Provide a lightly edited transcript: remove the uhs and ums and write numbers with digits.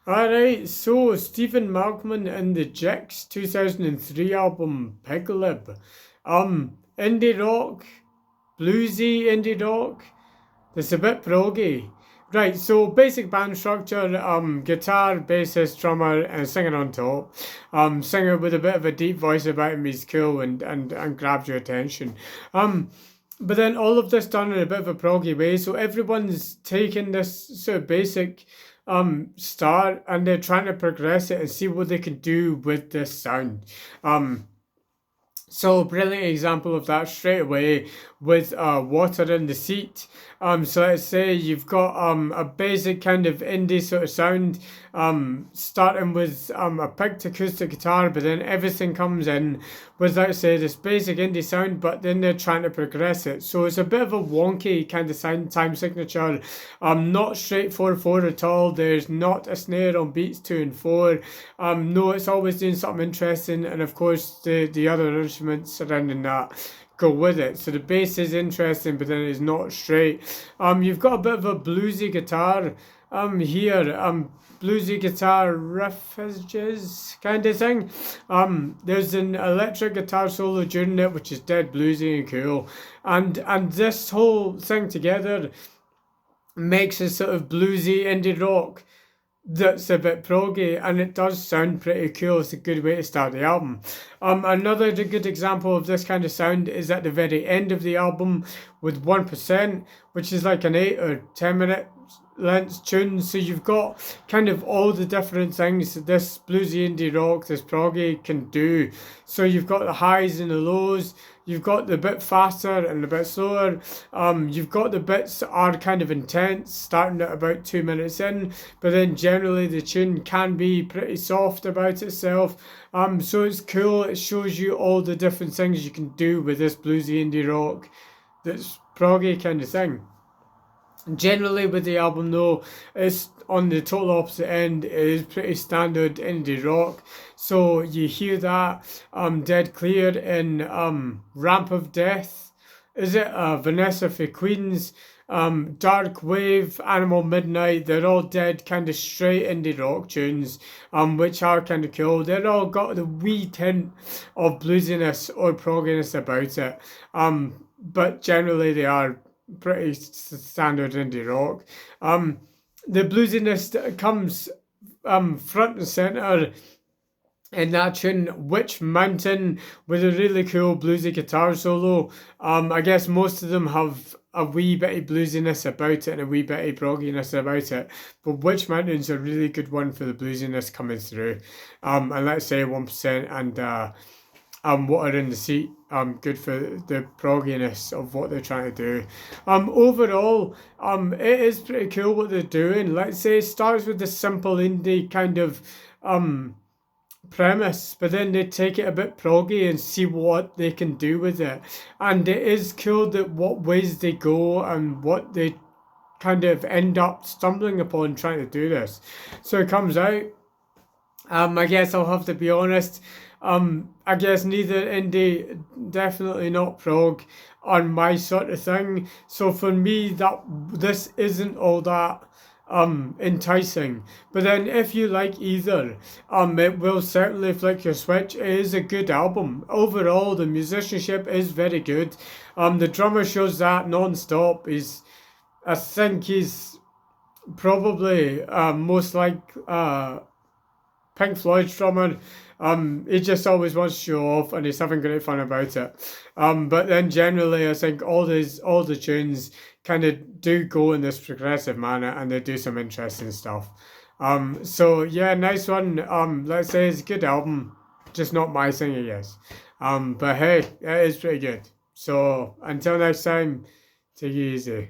Alright, so Stephen Malkmus and the Jicks 2003 album Piglib. Indie rock, bluesy indie rock. It's a bit proggy. Right, so basic band structure, guitar, bassist, drummer, and singer on top. Singer with a bit of a deep voice about him, he's cool and grabs your attention. But then all of this done in a bit of a proggy way, so everyone's taking this sort of basic start and they're trying to progress it and see what they can do with this sound. So brilliant example of that straight away with Water in the Seat. So let's say you've got a basic kind of indie sort of sound, starting with a picked acoustic guitar, but then everything comes in with, let's say, this basic indie sound, but then they're trying to progress it. So it's a bit of a wonky kind of sound time signature, not straight 4/4 at all. There's not a snare on beats 2 and 4. No, it's always doing something interesting, and of course the other instruments surrounding that go with it. So the bass is interesting, but then it's not straight. You've got a bit of a bluesy guitar here. Bluesy guitar riffages kind of thing. There's an electric guitar solo during it, which is dead bluesy and cool. And this whole thing together makes a sort of bluesy indie rock that's a bit proggy, and it does sound pretty cool. It's a good way to start the album. Another good example of this kind of sound is at the very end of the album with 1%, which is like an 8 or 10 minute length tune. So you've got kind of all the different things that this bluesy indie rock, this proggy can do. So you've got the highs and the lows. You've got the bit faster and a bit slower. You've got the bits that are kind of intense, starting at about 2 minutes in, but then generally the tune can be pretty soft about itself. So it's cool. It shows you all the different things you can do with this bluesy indie rock that's proggy kind of thing. Generally with the album though, it's on the total opposite end. It is pretty standard indie rock. So you hear that dead clear in Ramp of Death. Is it Vanessa for Queens? Dark Wave, Animal Midnight, they're all dead kind of straight indie rock tunes, which are kind of cool. They're all got the wee tint of bluesiness or progginess about it. But generally they are pretty standard indie rock. The bluesiness that comes front and center in that tune, Witch Mountain, with a really cool bluesy guitar solo. I guess most of them have a wee bit of bluesiness about it and a wee bit of progginess about it, but Witch Mountain's a really good one for the bluesiness coming through. And let's say 1% and Water in the Seat, good for the progginess of what they're trying to do. Overall, it is pretty cool what they're doing. Let's say it starts with the simple indie kind of premise, but then they take it a bit proggy and see what they can do with it. And it is cool that what ways they go and what they kind of end up stumbling upon trying to do this. So it comes out. I guess I'll have to be honest. I guess neither indie, definitely not prog, on my sort of thing. So for me, this isn't all that enticing. But then if you like either, it will certainly flick your switch. It is a good album. Overall, the musicianship is very good. The drummer shows that non-stop. I think he's probably most like Pink Floyd's drummer. He just always wants to show off and he's having great fun about it. But then generally I think all the tunes kind of do go in this progressive manner and they do some interesting stuff. So yeah, nice one. Let's say it's a good album, just not my thing, I guess. But hey, it is pretty good. So until next time, take it easy.